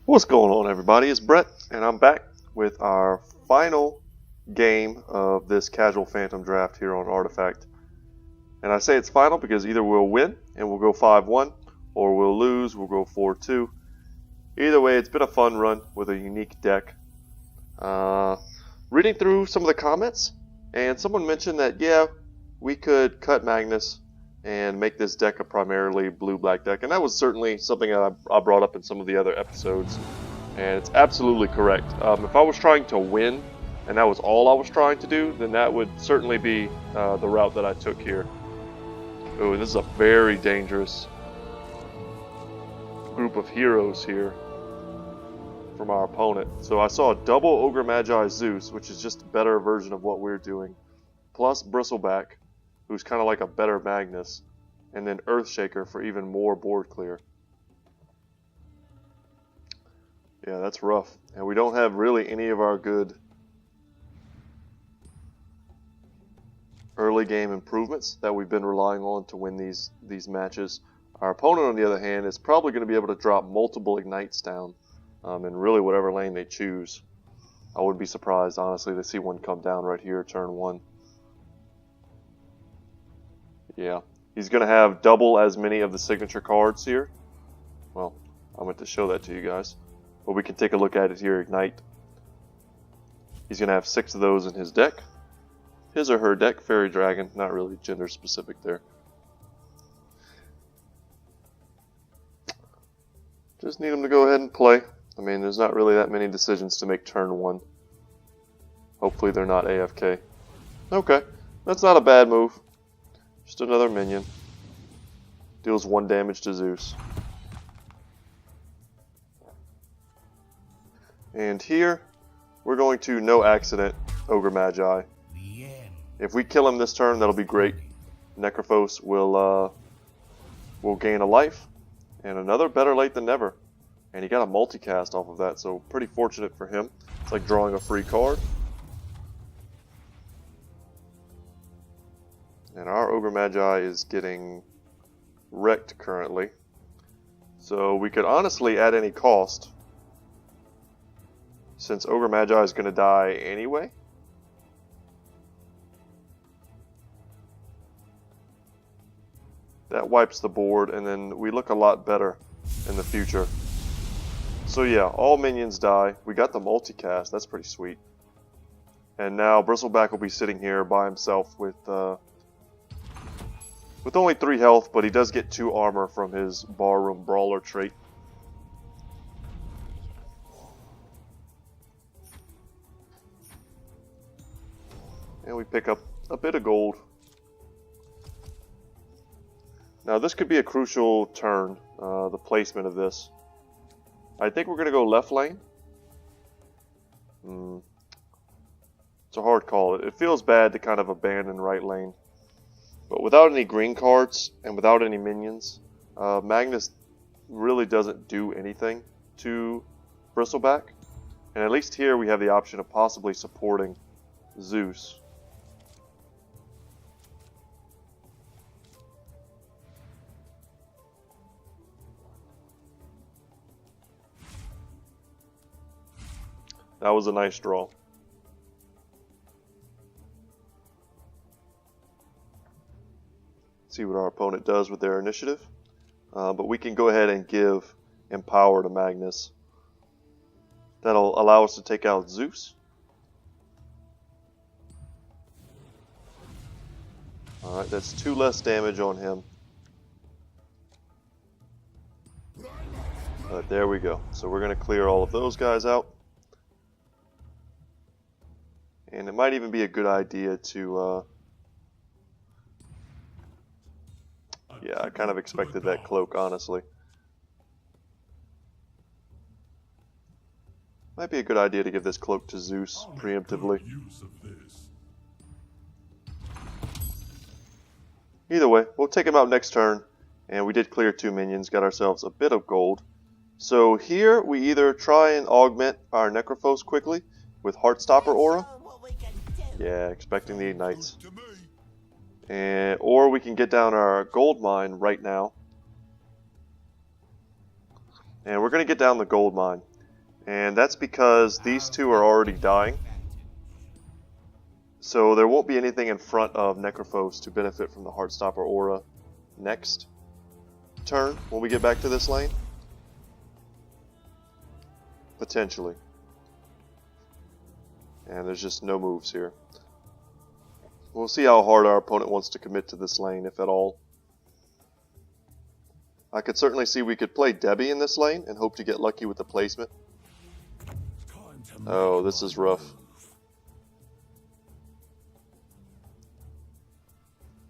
What's going on, everybody? It's Brett, and I'm back with our final game of this casual Phantom draft here on Artifact. And I say it's final because either we'll win and we'll go 5-1, or we'll lose, we'll go 4-2. Either way, it's been a fun run with a unique deck. Reading through some of the comments, and someone mentioned that, yeah, we could cut Magnus and make this deck a primarily blue-black deck. And that was certainly something that I brought up in some of the other episodes. And it's absolutely correct. If I was trying to win, and that was all I was trying to do, then that would certainly be the route that I took here. Oh, and this is a very dangerous group of heroes here from our opponent. So I saw a double Ogre Magi Zeus, which is just a better version of what we're doing, plus Bristleback, who's kind of like a better Magnus, and then Earthshaker for even more board clear. Yeah, that's rough. And we don't have really any of our good early game improvements that we've been relying on to win these matches. Our opponent, on the other hand, is probably going to be able to drop multiple Ignites down in really whatever lane they choose. I wouldn't be surprised, honestly, to see one come down right here, turn 1. Yeah, he's going to have double as many of the signature cards here. Well, I meant to show that to you guys. But we can take a look at it here, Ignite. He's going to have 6 of those in his deck. His or her deck, Fairy Dragon, not really gender specific there. Just need him to go ahead and play. I mean, there's not really that many decisions to make turn 1. Hopefully they're not AFK. Okay, that's not a bad move. Just another minion. Deals 1 damage to Zeus. And here, we're going to no accident Ogre Magi. If we kill him this turn, that'll be great. Necrophos will gain a life, and another better late than never. And he got a multicast off of that, so pretty fortunate for him. It's like drawing a free card. And our Ogre Magi is getting wrecked currently. So we could honestly, at any cost, since Ogre Magi is going to die anyway, that wipes the board, and then we look a lot better in the future. So yeah, all minions die. We got the multicast, that's pretty sweet. And now Bristleback will be sitting here by himself with only 3 health, but he does get 2 armor from his Barroom Brawler trait. And we pick up a bit of gold. Now this could be a crucial turn, the placement of this. I think we're going to go left lane. It's a hard call. It feels bad to kind of abandon right lane. But without any green cards and without any minions, Magnus really doesn't do anything to Bristleback. And at least here we have the option of possibly supporting Zeus. That was a nice draw. See what our opponent does with their initiative. But we can go ahead and give Empower to Magnus. That'll allow us to take out Zeus. Alright, that's 2 less damage on him. But there we go. So we're going to clear all of those guys out. And it might even be a good idea to... yeah, I kind of expected that cloak, honestly. Might be a good idea to give this cloak to Zeus preemptively. Either way, we'll take him out next turn. And we did clear 2 minions, got ourselves a bit of gold. So here we either try and augment our Necrophos quickly with Heartstopper Aura. Yeah, expecting the Ignites. Or we can get down our gold mine right now. And we're going to get down the gold mine. And that's because these two are already dying. So there won't be anything in front of Necrophos to benefit from the Heartstopper aura next turn when we get back to this lane. Potentially. And there's just no moves here. We'll see how hard our opponent wants to commit to this lane, if at all. I could certainly see we could play Debbie in this lane and hope to get lucky with the placement. Oh, this is rough.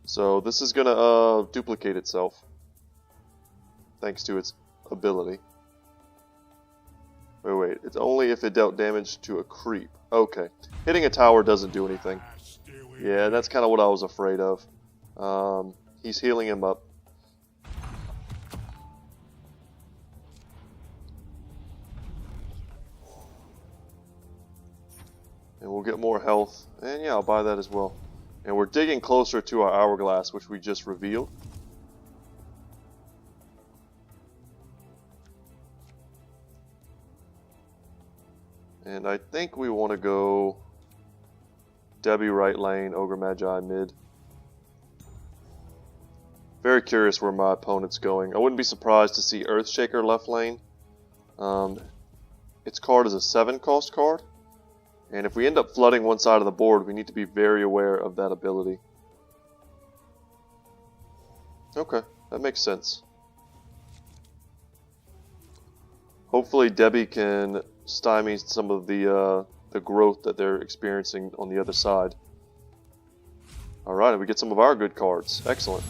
So this is going to duplicate itself, thanks to its ability. Wait, it's only if it dealt damage to a creep. Okay, hitting a tower doesn't do anything. Yeah, that's kind of what I was afraid of. He's healing him up. And we'll get more health. And yeah, I'll buy that as well. And we're digging closer to our hourglass, which we just revealed. And I think we want to go Debbie right lane, Ogre Magi mid. Very curious where my opponent's going. I wouldn't be surprised to see Earthshaker left lane. Its card is a 7 cost card. And if we end up flooding one side of the board, we need to be very aware of that ability. Okay, that makes sense. Hopefully Debbie can stymie some of the growth that they're experiencing on the other side. Alright, and we get some of our good cards. Excellent.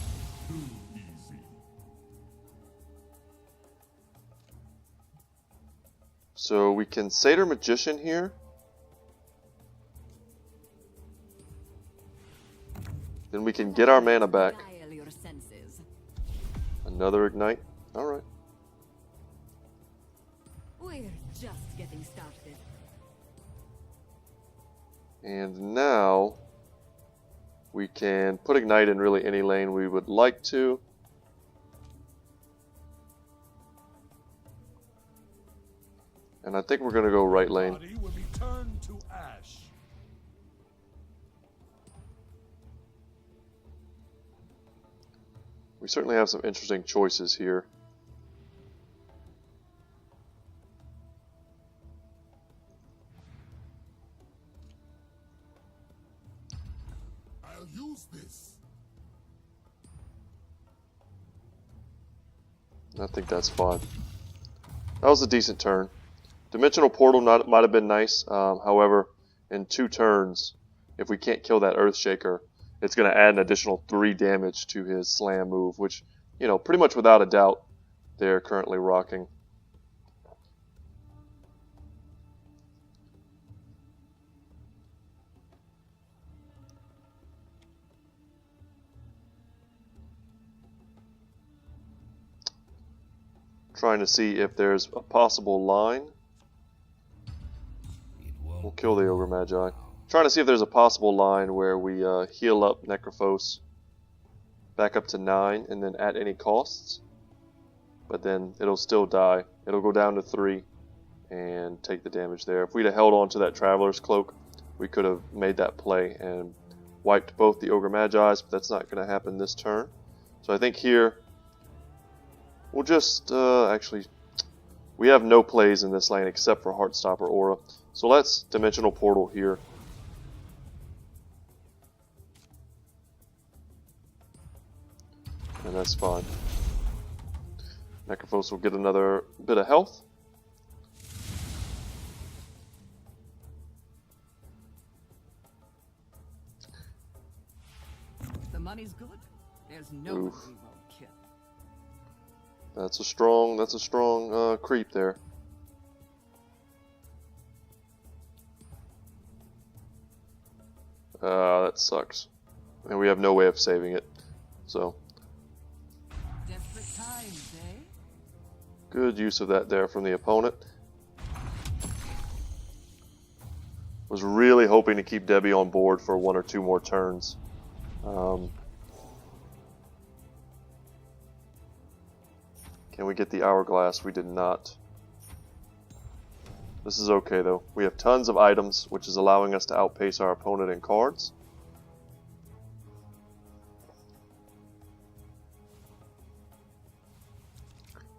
So we can Satyr Magician here. Then we can get our mana back. Another Ignite. Alright. We're just getting started. And now we can put Ignite in really any lane we would like to. And I think we're going to go right lane. We certainly have some interesting choices here. I'll use this. I think that's fine. That was a decent turn. Dimensional Portal might have been nice. However, in 2 turns, if we can't kill that Earthshaker, it's going to add an additional 3 damage to his slam move, which, you know, pretty much without a doubt, they're currently rocking. Trying to see if there's a possible line. We'll kill the Ogre Magi. Trying to see if there's a possible line where we heal up Necrophos back up to 9 and then at any costs. But then it'll still die. It'll go down to 3 and take the damage there. If we'd have held on to that Traveler's Cloak, we could have made that play and wiped both the Ogre Magi's, but that's not going to happen this turn. So I think here we'll just actually, we have no plays in this lane except for Heartstopper Aura. So let's Dimensional Portal here. And that's fine. Necrophos will get another bit of health. The money's good. There's no one we won't kill. That's a strong creep there. That sucks. And we have no way of saving it. So Desperate times, eh? good use of that there from the opponent. Was really hoping to keep Debbie on board for 1 or 2 more turns. Can we get the Hourglass? We did not. This is okay though. We have tons of items, which is allowing us to outpace our opponent in cards.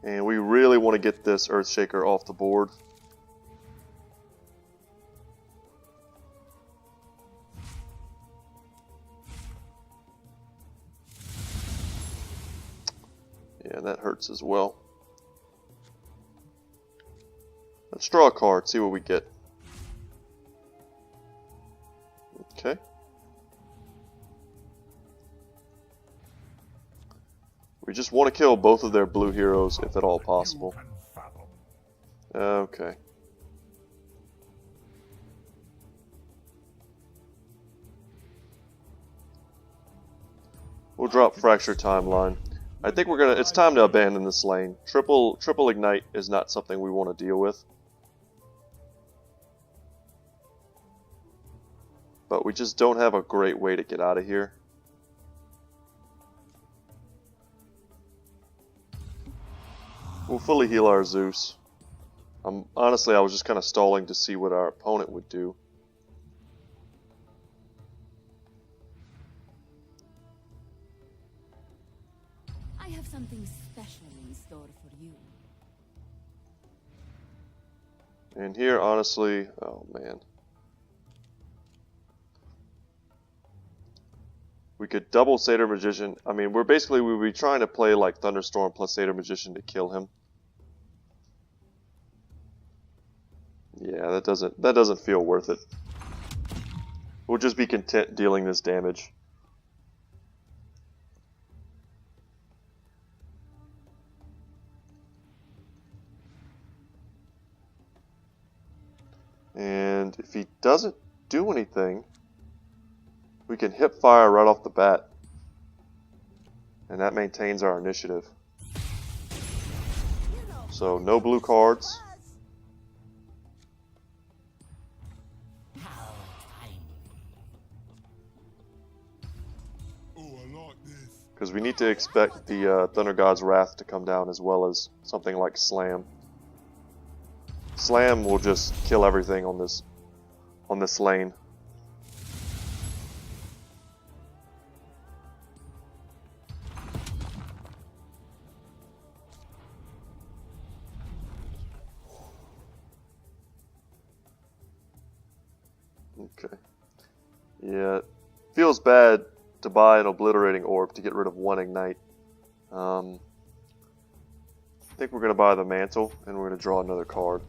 And we really want to get this Earthshaker off the board. Yeah, that hurts as well. Let's draw a card, see what we get. Okay. We just want to kill both of their blue heroes if at all possible. Okay. We'll drop Fracture Timeline. I think we're gonna. It's time to abandon this lane. Triple Ignite is not something we want to deal with. But we just don't have a great way to get out of here. We'll fully heal our Zeus. Honestly, I was just kind of stalling to see what our opponent would do. I have something special in store for you. And here, honestly, oh man. We could double Satyr Magician. I mean, we'd be trying to play like Thunderstorm plus Satyr Magician to kill him. Yeah, that doesn't feel worth it. We'll just be content dealing this damage. And if he doesn't do anything, we can hip fire right off the bat. And that maintains our initiative. So no blue cards. Because we need to expect the Thunder God's Wrath to come down as well as something like Slam. Slam will just kill everything on this lane. Okay. Yeah, it feels bad to buy an Obliterating Orb to get rid of one Ignite. I think we're going to buy the Mantle, and we're going to draw another card.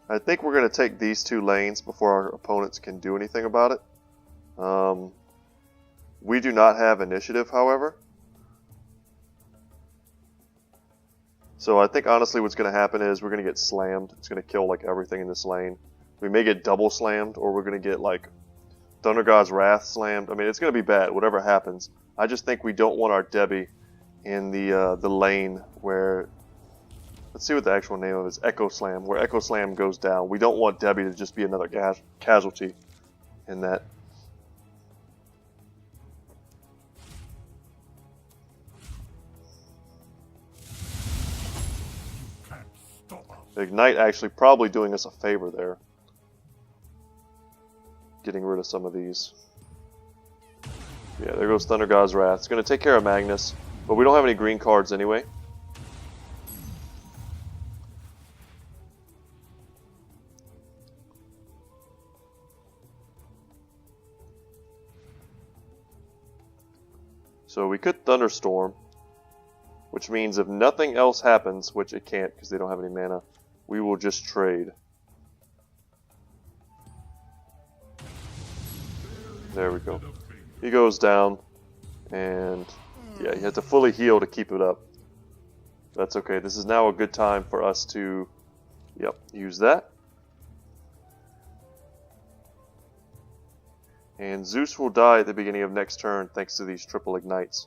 I think we're going to take these two lanes before our opponents can do anything about it. We do not have initiative, however. So I think honestly what's going to happen is we're going to get slammed. It's going to kill like everything in this lane. We may get double slammed, or we're going to get like Thunder God's Wrath slammed. I mean, it's going to be bad, whatever happens. I just think we don't want our Debbie in the lane where... Let's see what the actual name of it is. Echo Slam, where Echo Slam goes down. We don't want Debbie to just be another casualty in that. Ignite actually probably doing us a favor there. Getting rid of some of these. Yeah, there goes Thunder God's Wrath. It's going to take care of Magnus, but we don't have any green cards anyway. So we could Thunderstorm, which means if nothing else happens, which it can't because they don't have any mana, we will just trade. There we go. He goes down, and yeah, you have to fully heal to keep it up. That's okay. This is now a good time for us to, use that. And Zeus will die at the beginning of next turn thanks to these triple ignites.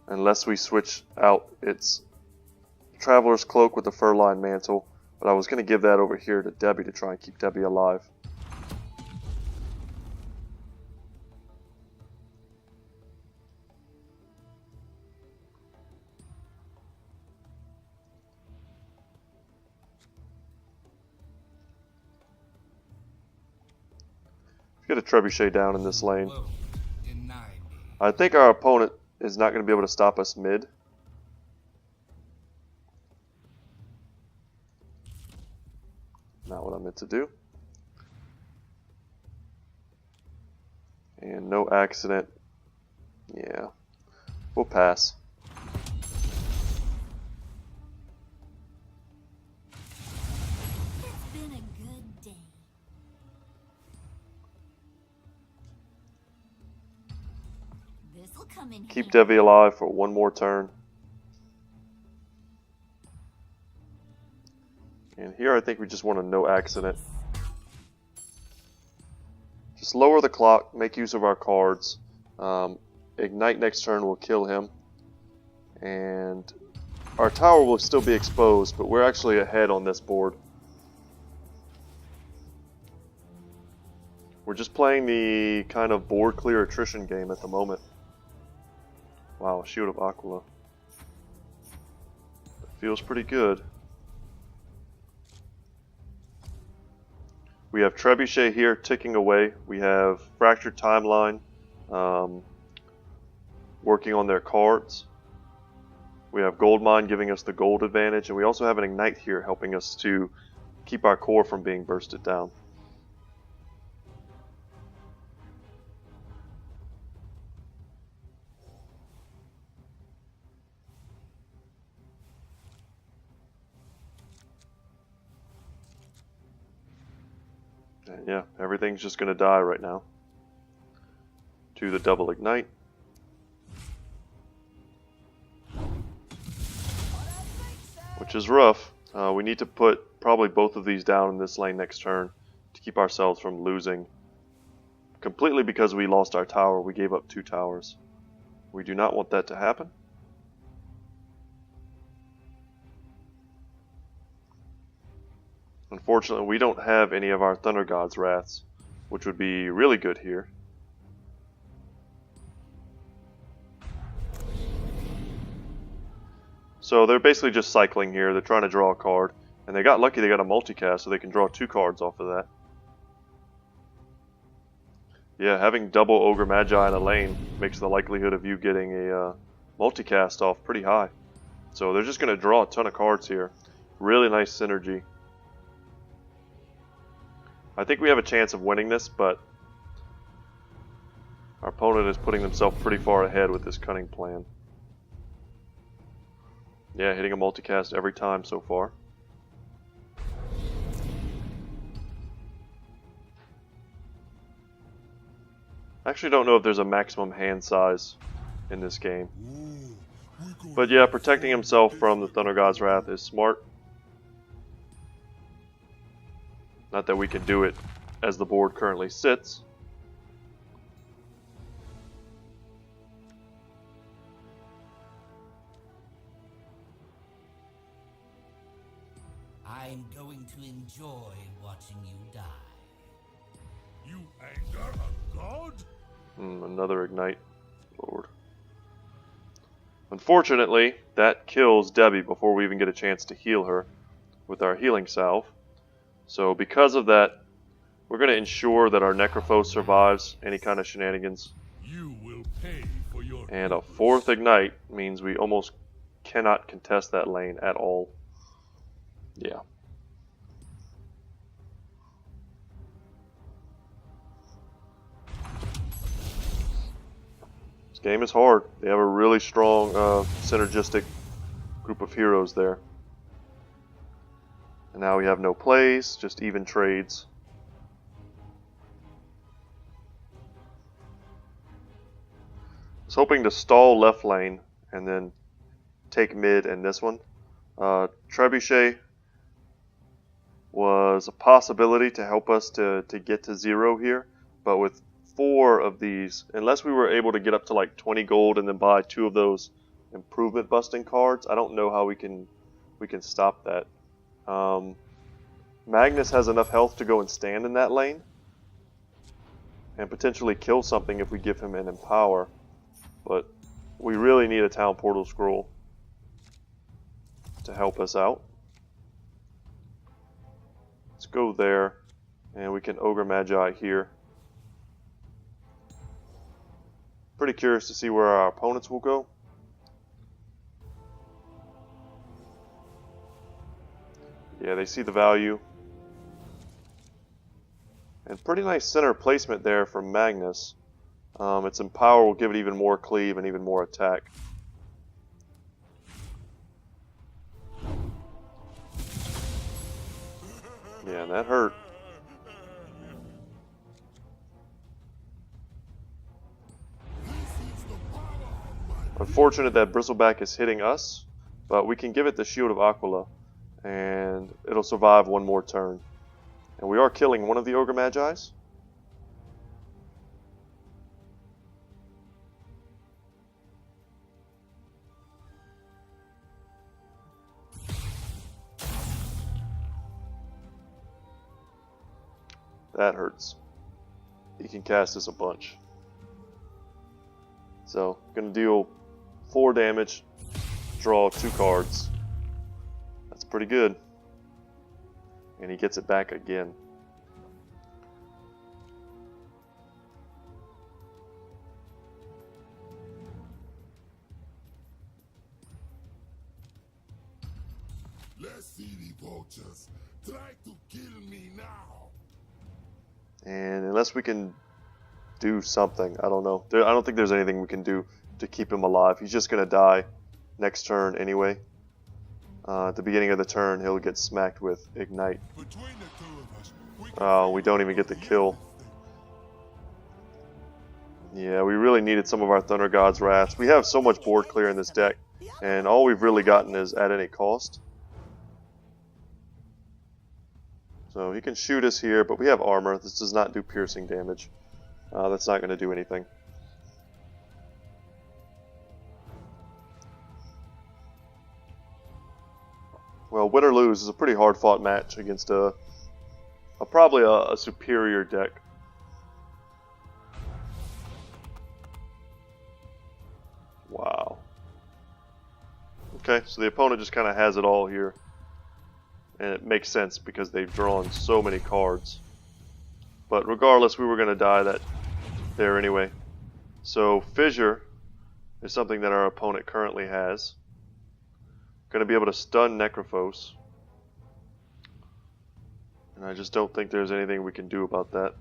Unless we switch out its Traveler's Cloak with the Furline Mantle. But I was going to give that over here to Debbie to try and keep Debbie alive. get a Trebuchet down in this lane. Whoa, deny me. I think our opponent is not going to be able to stop us mid. Not what I meant to do. And no accident. Yeah. We'll pass. It's been a good day. This'll come in Keep handy. Devi alive for one more turn. And here I think we just want a no accident. Just lower the clock, make use of our cards. Ignite next turn will kill him. And our tower will still be exposed, but we're actually ahead on this board. We're just playing the kind of board clear attrition game at the moment. Wow, Shield of Aquila. That feels pretty good. We have Trebuchet here ticking away. We have Fractured Timeline working on their cards. We have Goldmine giving us the gold advantage, and we also have an Ignite here helping us to keep our core from being bursted down. And yeah, everything's just going to die right now. To the double Ignite. Which is rough. We need to put probably both of these down in this lane next turn to keep ourselves from losing. Completely because we lost our tower. We gave up 2 towers. We do not want that to happen. Unfortunately, we don't have any of our Thunder God's Wraths, which would be really good here. So they're basically just cycling here. They're trying to draw a card. And they got lucky they got a multicast, so they can draw 2 cards off of that. Yeah, having double Ogre Magi in a lane makes the likelihood of you getting a multicast off pretty high. So they're just going to draw a ton of cards here. Really nice synergy. I think we have a chance of winning this, but our opponent is putting themselves pretty far ahead with this cunning plan. Yeah, hitting a multicast every time so far. I actually don't know if there's a maximum hand size in this game. But yeah, protecting himself from the Thunder God's Wrath is smart. Not that we can do it as the board currently sits. I'm going to enjoy watching you die. You anger a god? Another Ignite. Lord. Unfortunately, that kills Debbie before we even get a chance to heal her with our healing salve. So because of that, we're going to ensure that our Necrophos survives any kind of shenanigans. You will pay for your And a 4th Ignite means we almost cannot contest that lane at all. Yeah. This game is hard. They have a really strong synergistic group of heroes there. And now we have no plays, just even trades. I was hoping to stall left lane and then take mid in this one. Trebuchet was a possibility to help us to get to 0 here, but with 4 of these, unless we were able to get up to like 20 gold and then buy 2 of those improvement busting cards, I don't know how we can stop that. Magnus has enough health to go and stand in that lane and potentially kill something if we give him an Empower, but we really need a Town Portal Scroll to help us out. Let's go there, and we can Ogre Magi here. Pretty curious to see where our opponents will go. Yeah, they see the value. And pretty nice center placement there from Magnus. Its Empower will give it even more cleave and even more attack. Yeah, that hurt. Unfortunate that Bristleback is hitting us, but we can give it the Shield of Aquila, and it'll survive one more turn. And we are killing one of the Ogre Magi's. That hurts. He can cast this a bunch. So, gonna deal 4 damage, draw 2 cards. That's pretty good. And he gets it back again. Let's see the vultures. Try to kill me now. And unless we can do something, I don't know. I don't think there's anything we can do to keep him alive. He's just going to die next turn anyway. At the beginning of the turn, he'll get smacked with Ignite. Between the two of us, Oh, we don't even get the kill. Yeah, we really needed some of our Thunder God's Wraths. We have so much board clear in this deck, and all we've really gotten is at any cost. So he can shoot us here, but we have armor. This does not do piercing damage. That's not going to do anything. Well, win or lose is a pretty hard-fought match against probably a superior deck. Wow. Okay, so the opponent just kind of has it all here. And it makes sense because they've drawn so many cards. But regardless, we were going to die there anyway. So Fissure is something that our opponent currently has. Going to be able to stun Necrophos. And I just don't think there's anything we can do about that.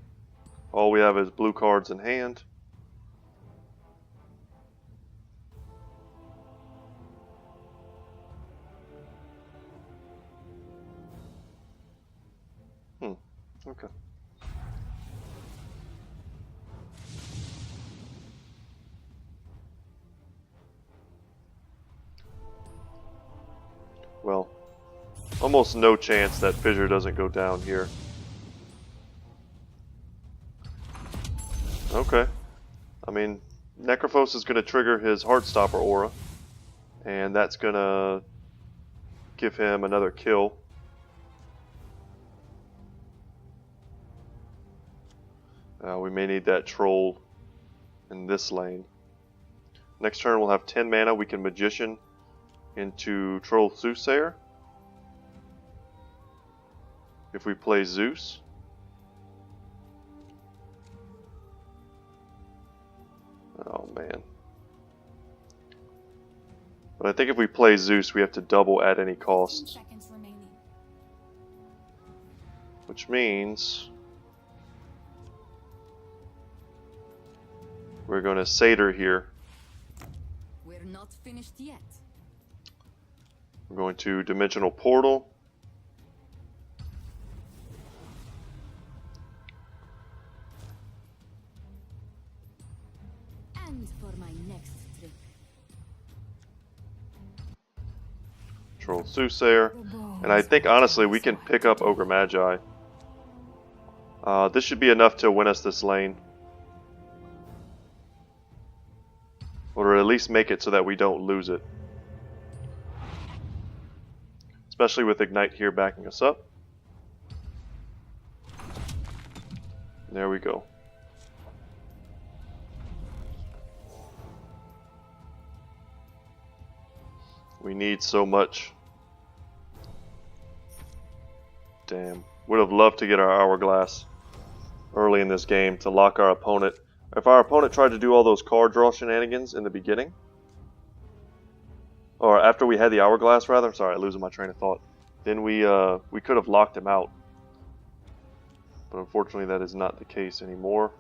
All we have is blue cards in hand. Okay. Well, almost no chance that Fissure doesn't go down here. Okay. I mean, Necrophos is going to trigger his Heartstopper aura, and that's going to give him another kill. We may need that troll in this lane. Next turn we'll have 10 mana. We can Magician into Troll Soothsayer. If we play Zeus. Oh man. But I think if we play Zeus we have to double at any cost. 15 seconds remaining. Which means we're going to Satyr here. We're not finished yet. We're going to Dimensional Portal. And for my next trick. Troll Soothsayer. And I think honestly we can pick up Ogre Magi. This should be enough to win us this lane. Or at least make it so that we don't lose it. Especially with Ignite here backing us up. There we go. We need so much. Damn. Would have loved to get our Hourglass early in this game to lock our opponent if our opponent tried to do all those card draw shenanigans in the beginning, or after we had the hourglass, rather. I'm sorry, I'm losing my train of thought. Then we could have locked him out. But unfortunately, that is not the case anymore.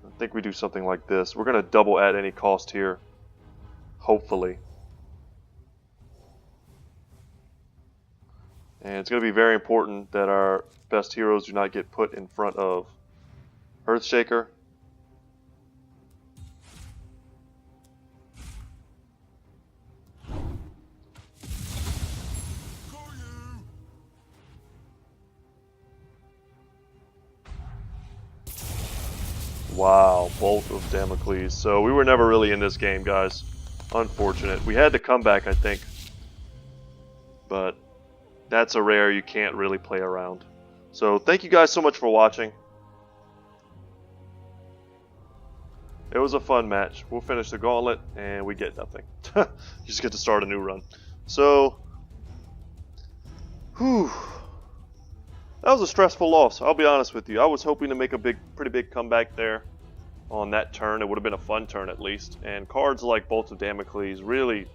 I think we do something like this. We're going to double at any cost here. Hopefully. And it's going to be very important that our best heroes do not get put in front of Earthshaker. Wow, Bolt of Damocles. So we were never really in this game, guys. Unfortunate. We had to come back, I think. But that's a rare you can't really play around. So thank you guys so much for watching. It was a fun match. We'll finish the gauntlet and we get nothing. You just get to start a new run. So, whew. That was a stressful loss, I'll be honest with you. I was hoping to make a pretty big comeback there on that turn. It would have been a fun turn at least. And cards like Bolt of Damocles really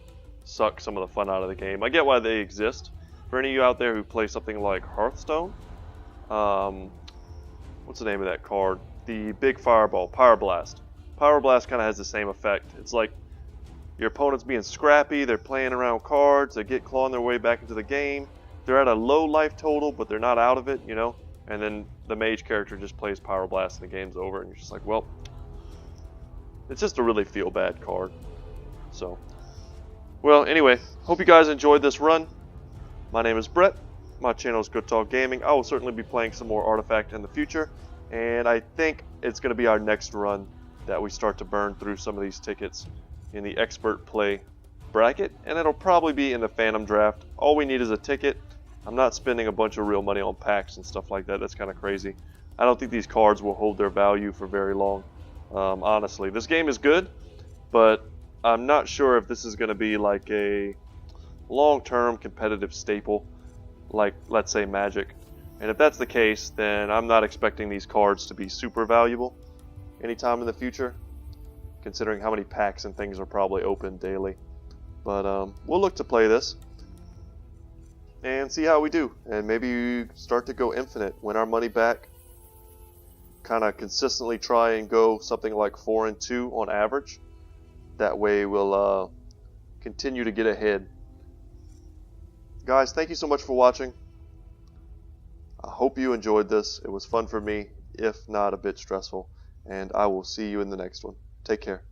suck some of the fun out of the game. I get why they exist. For any of you out there who play something like Hearthstone, what's the name of that card? The big fireball, Pyroblast. Pyroblast kind of has the same effect. It's like your opponent's being scrappy, they're playing around cards, they get clawing their way back into the game. They're at a low life total, but they're not out of it, you know? And then the mage character just plays Pyroblast and the game's over, and you're just like, well, it's just a really feel bad card. So, well, anyway, hope you guys enjoyed this run. My name is Brett. My channel is Good Talk Gaming. I will certainly be playing some more Artifact in the future, and I think it's going to be our next run that we start to burn through some of these tickets in the Expert Play bracket, and it'll probably be in the Phantom Draft. All we need is a ticket. I'm not spending a bunch of real money on packs and stuff like that. That's kind of crazy. I don't think these cards will hold their value for very long. Honestly, this game is good, but I'm not sure if this is going to be like a long-term competitive staple, like let's say Magic. And if that's the case, then I'm not expecting these cards to be super valuable anytime in the future, considering how many packs and things are probably open daily. But we'll look to play this and see how we do, and maybe start to go infinite, win our money back, kind of consistently try and go something like 4-2 on average. That way we'll continue to get ahead. Guys, thank you so much for watching. I hope you enjoyed this. It was fun for me, if not a bit stressful, and I will see you in the next one. Take care.